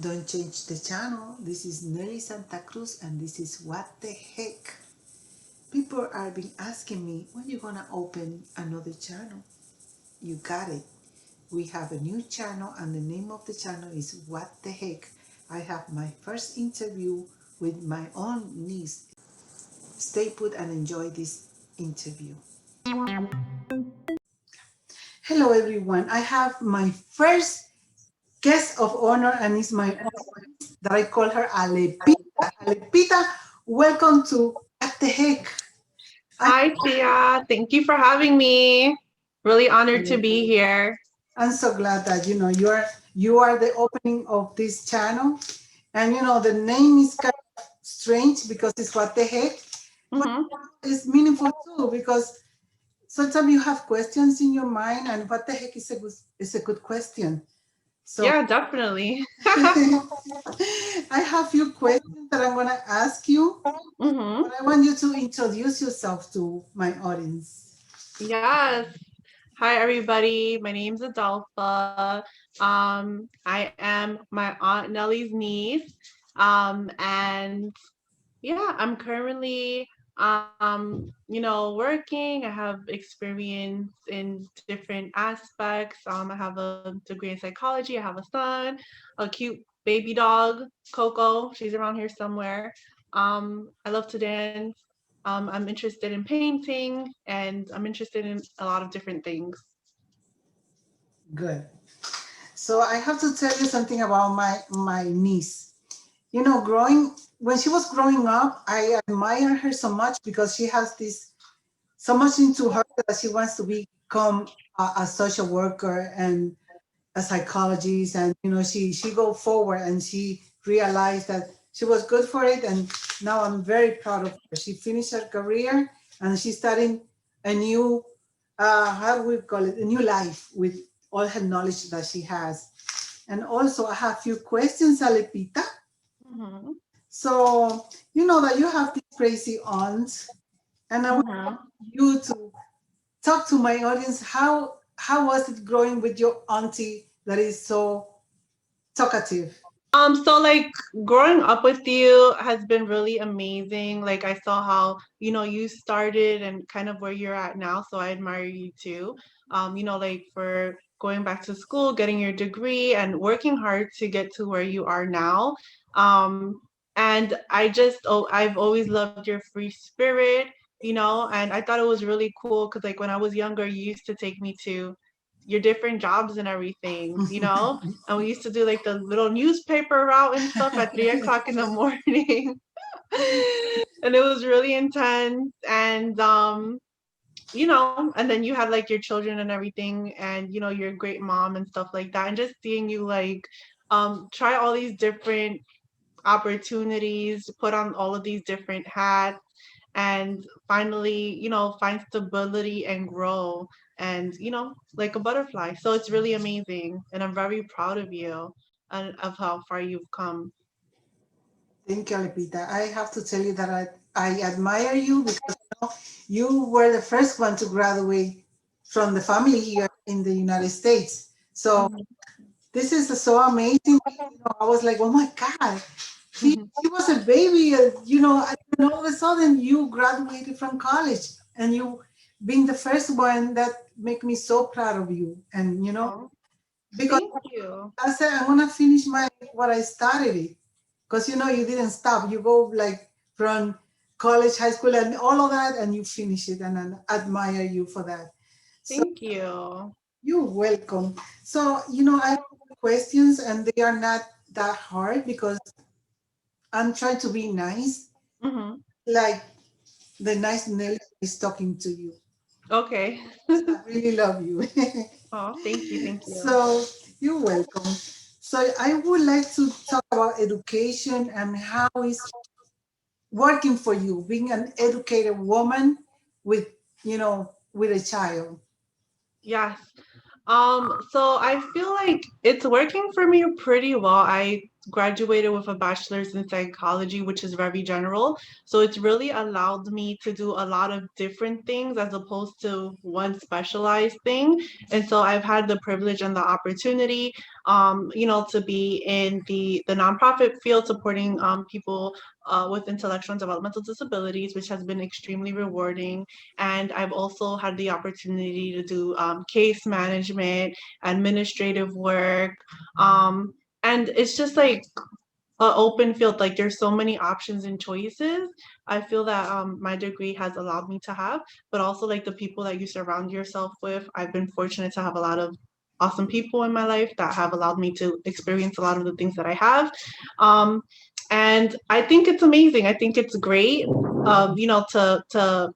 Don't change the channel. This is Nelly Santa Cruz and this is What the Heck. People are been asking me when you gonna open another channel. You got it. We have a new channel and the name of the channel is What the Heck. I have my first interview with my own niece. Stay put and enjoy this interview. Hello everyone. I have my first guest of honor and it's my own niece that I call her Alepita. Alepita, welcome to What the Heck. I, Hi, Tia. Thank you for having me. Really honored to be here. I'm so glad that you are the opening of this channel. And the name is kind of strange because it's What the Heck, but Hmm. it's meaningful too because sometimes you have questions in your mind and what the heck is a good question. So Yeah, definitely. I have few questions that I'm gonna ask you, Hmm. but I want you to introduce yourself to my audience. Yes. Hi, everybody. My name's Adolpha. I am my Aunt Nellie's niece. And yeah, I'm currently, working. I have experience in different aspects. I have a degree in psychology. I have a son, a cute baby dog, Coco. She's around here somewhere. I love to dance. I'm interested in painting, and I'm interested in a lot of different things. Good. So I have to tell you something about my niece. Growing when she was growing up, I admire her so much because she has this so much into her that she wants to become a social worker and a psychologist, and she go forward and she realized that she was good for it, and now I'm very proud of her. She finished her career and she's starting a new how do we call it, a new life with all her knowledge that she has. And also I have a few questions, Alepita. Hmm. So you know that you have these crazy aunts, and I want Hmm. you to talk to my audience. How was it growing with your auntie that is so talkative? So like growing up with you has been really amazing. Like I saw how, you started and kind of where you're at now, so I admire you too. Like for going back to school, getting your degree and working hard to get to where you are now. Um, and I've always loved your free spirit, and I thought it was really cool because like when I was younger, you used to take me to your different jobs and everything. And we used to do like the little newspaper route and stuff at 3 o'clock in the morning. And it was really intense. And and then you had like your children and everything, and you're a great mom and stuff like that. And just seeing you like try all these different opportunities, put on all of these different hats, and finally, find stability and grow and, like a butterfly. So it's really amazing. And I'm very proud of you and of how far you've come. Thank you, Lupita. I have to tell you that I admire you because you were the first one to graduate from the family here in the United States. So Mhm. this is so amazing. I was like, oh my God, he was a baby, and all of a sudden you graduated from college and you being the first one, that make me so proud of you. And Oh, because thank you. I said I want to finish my what I started it, because you didn't stop. You go like from college, high school, and all of that, and you finish it, and I admire you for that. So Thank you. you're welcome. So I have questions, and they are not that hard because I'm trying to be nice, Hmm. like the nice Nelly is talking to you. Okay. I really love you. Oh, thank you. Thank you. So you're welcome. So I would like to talk about education and how it's working for you, being an educated woman with, with a child. Yes. So I feel like it's working for me pretty well. I graduated with a bachelor's in psychology, which is very general. So it's really allowed me to do a lot of different things as opposed to one specialized thing. And so I've had the privilege and the opportunity, to be in the nonprofit field supporting people with intellectual and developmental disabilities, which has been extremely rewarding. And I've also had the opportunity to do case management, administrative work. Um, and it's just like an open field. Like there's so many options and choices. I feel that my degree has allowed me to have, but also like the people that you surround yourself with. I've been fortunate to have a lot of awesome people in my life that have allowed me to experience a lot of the things that I have. Um, and I think it's amazing. I think it's great, to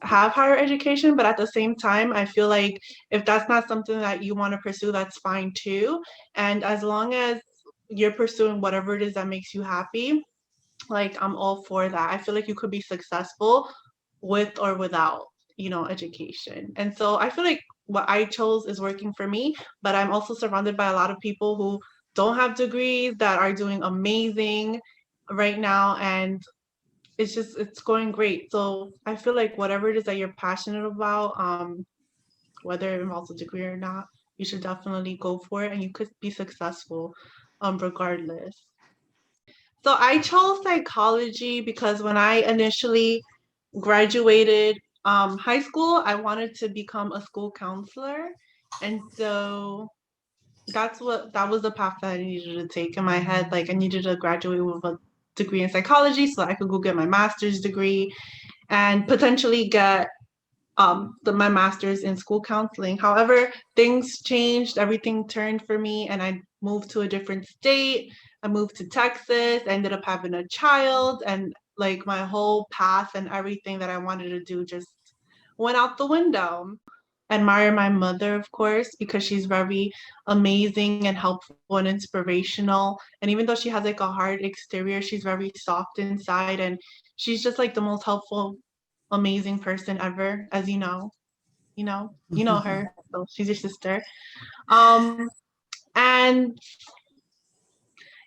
have higher education, but at the same time, I feel like if that's not something that you want to pursue, that's fine too. And as long as you're pursuing whatever it is that makes you happy, like I'm all for that. I feel like you could be successful with or without, education. And so I feel like what I chose is working for me, but I'm also surrounded by a lot of people who don't have degrees that are doing amazing right now, and it's going great. So I feel like whatever it is that you're passionate about, whether it involves a degree or not, you should definitely go for it, and you could be successful, regardless. So I chose psychology because when I initially graduated high school, I wanted to become a school counselor, and so that was the path that I needed to take in my head. Like I needed to graduate with a degree in psychology so that I could go get my master's degree and potentially get my master's in school counseling. However, things changed, everything turned for me, and I moved to a different state. I moved to Texas. I ended up having a child, and like my whole path and everything that I wanted to do just went out the window. Admire my mother, of course, because she's very amazing and helpful and inspirational. And even though she has like a hard exterior, she's very soft inside, and she's just like the most helpful, amazing person ever, as you know. You know her, so she's your sister. Um, and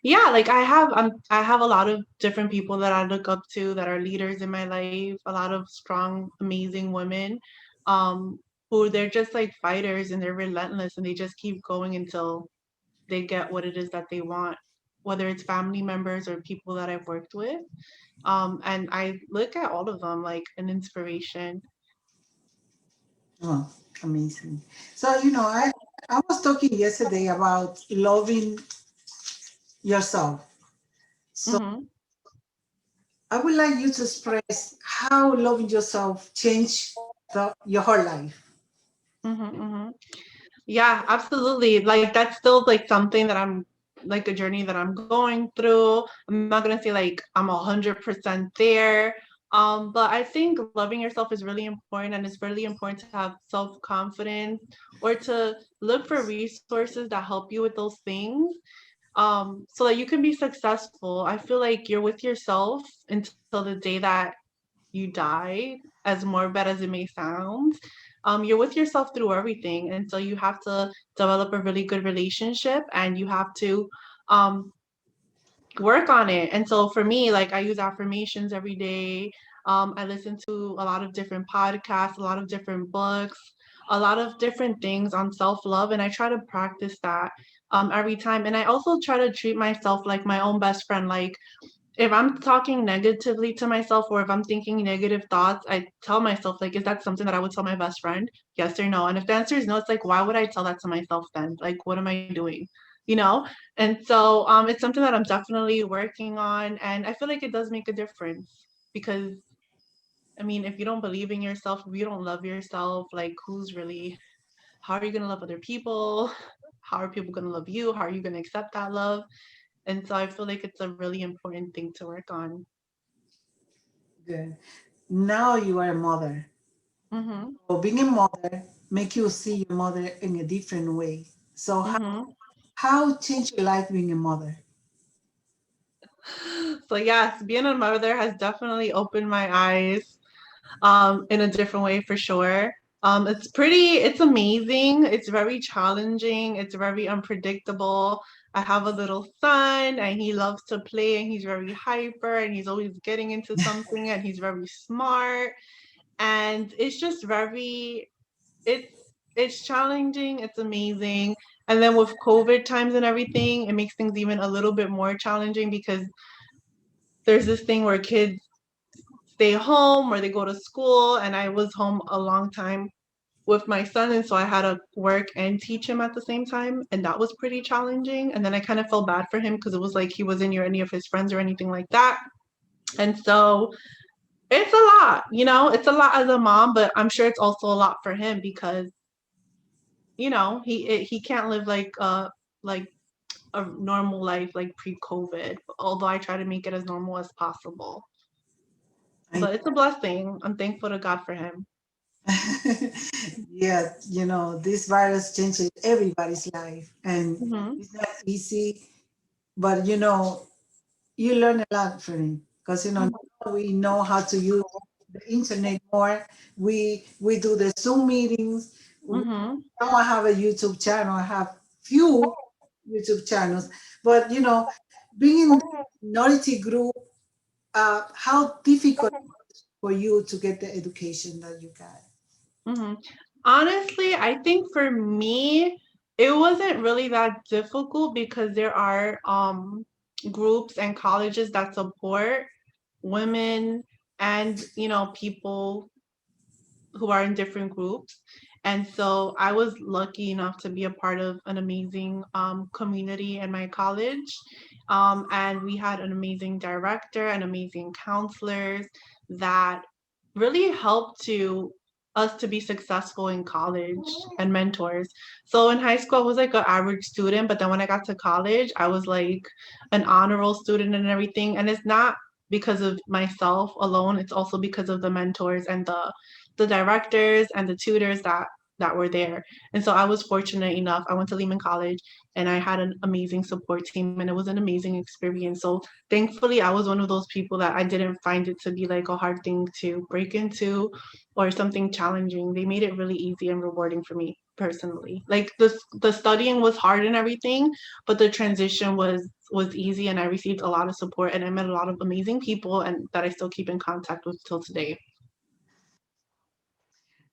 yeah, like I have a lot of different people that I look up to that are leaders in my life, a lot of strong, amazing women, um, who they're just like fighters and they're relentless and they just keep going until they get what it is that they want, whether it's family members or people that I've worked with. And I look at all of them like an inspiration. Oh, amazing. So, I was talking yesterday about loving yourself. So Hmm. I would like you to express how loving yourself changed your whole life. Hmm. Hmm. Yeah, absolutely. Like that's still like something that I'm like a journey that I'm going through. I'm not gonna say like I'm 100% there. But I think loving yourself is really important, and it's really important to have self-confidence or to look for resources that help you with those things. So that you can be successful. I feel like you're with yourself until the day that you die, as morbid as it may sound. You're with yourself through everything. And so you have to develop a really good relationship and you have to um, work on it. And so for me, like I use affirmations every day. I listen to a lot of different podcasts, a lot of different books, a lot of different things on self love. And I try to practice that every time. And I also try to treat myself like my own best friend. Like if I'm talking negatively to myself or if I'm thinking negative thoughts, I tell myself, like, is that something that I would tell my best friend? Yes or no? And if the answer is no, it's like, why would I tell that to myself then? Like, what am I doing? You know? And so it's something that I'm definitely working on. And I feel like it does make a difference because, I mean, if you don't believe in yourself, if you don't love yourself, like, who's really, how are you going to love other people? How are people going to love you? How are you going to accept that love? And so I feel like it's a really important thing to work on. Good. Now you are a mother. Mm-hmm. So being a mother make you see your mother in a different way. So Mm-hmm. how changed your life being a mother? So yes, being a mother has definitely opened my eyes in a different way for sure. It's amazing. It's very challenging. It's very unpredictable. I have a little son and he loves to play and he's very hyper and he's always getting into something and he's very smart. And it's just very it's it's challenging, it's amazing. And then with COVID times and everything, it makes things even a little bit more challenging because there's this thing where kids stay home or they go to school, and I was home a long time with my son, and so I had to work and teach him at the same time, and that was pretty challenging. And then I kind of felt bad for him because it was like he wasn't near any of his friends or anything like that. And so it's a lot, it's a lot as a mom, but I'm sure it's also a lot for him because he can't live like a normal life like pre-COVID, although I try to make it as normal as possible. I But it's a blessing. I'm thankful to God for him. yeah, this virus changes everybody's life, and Hmm. it's not easy, but you learn a lot from it because now we know how to use the internet more. We do the Zoom meetings. Hmm. Now I have a YouTube channel. I have few YouTube channels, but being in the minority group, how difficult for you to get the education that you got? Hmm. Honestly, I think for me, it wasn't really that difficult because there are groups and colleges that support women and people who are in different groups. And so I was lucky enough to be a part of an amazing community in my college. And we had an amazing director and amazing counselors that really helped to us to be successful in college, and mentors. So in high school I was like an average student, but then when I got to college I was like an honor roll student and everything. And it's not because of myself alone, it's also because of the mentors and the directors and the tutors that were there. And so I was fortunate enough. I went to Lehman College and I had an amazing support team, and it was an amazing experience. So thankfully I was one of those people that I didn't find it to be like a hard thing to break into or something challenging. They made it really easy and rewarding for me personally. Like the studying was hard and everything, but the transition was easy, and I received a lot of support and I met a lot of amazing people and that I still keep in contact with till today.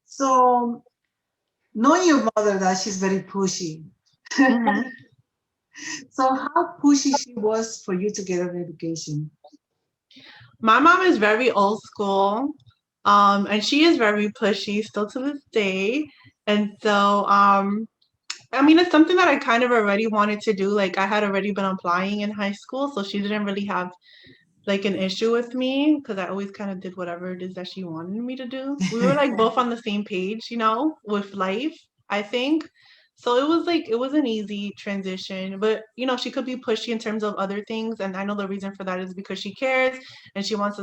So knowing your mother that she's very pushy. Hmm. So how pushy she was for you to get an education? My mom is very old school, and she is very pushy still to this day. And so, I mean, it's something that I kind of already wanted to do. Like, I had already been applying in high school, so she didn't really have like an issue with me because I always kind of did whatever it is that she wanted me to do. We were like both on the same page, with life, I think. So it was an easy transition, but she could be pushy in terms of other things, and I know the reason for that is because she cares and she wants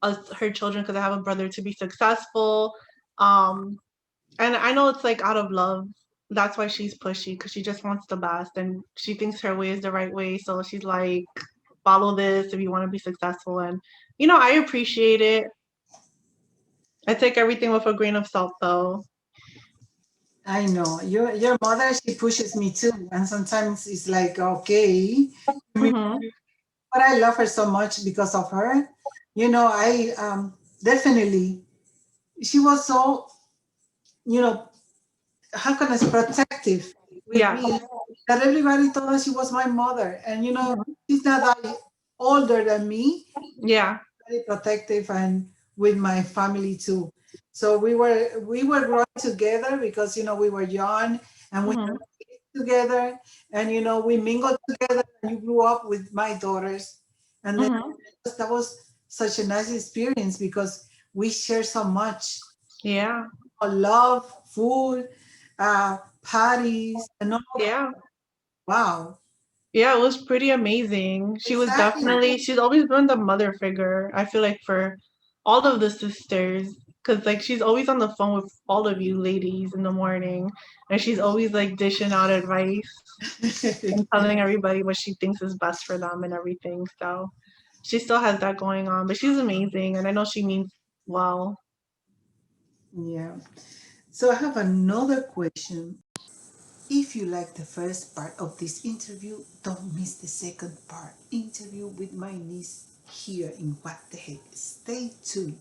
us her children, because I have a brother, to be successful. Um, and I know it's like out of love. That's why she's pushy, because she just wants the best and she thinks her way is the right way. So she's like, follow this if you want to be successful. And I appreciate it. I take everything with a grain of salt, though. I know your mother. She pushes me too, and sometimes it's like okay, Hmm. but I love her so much because of her. I definitely. She was so you know how can I say protective with Yeah. me that everybody thought that she was my mother, and Mhm. she's not that older than me, Yeah. very protective and with my family too. So we were growing together because we were young and we Hmm. together and we mingled together and you grew up with my daughters and then Hmm. that was such a nice experience because we share so much Yeah. love, food, parties, and all. Yeah. Wow, Yeah, it was pretty amazing. She was exactly. definitely, she's always been the mother figure, I feel like, for all of the sisters. Because, like, she's always on the phone with all of you ladies in the morning. And she's always, like, dishing out advice and telling everybody what she thinks is best for them and everything. So she still has that going on. But she's amazing. And I know she means well. Yeah. So I have another question. If you like the first part of this interview, don't miss the second part interview with my niece here in What the Heck. Stay tuned.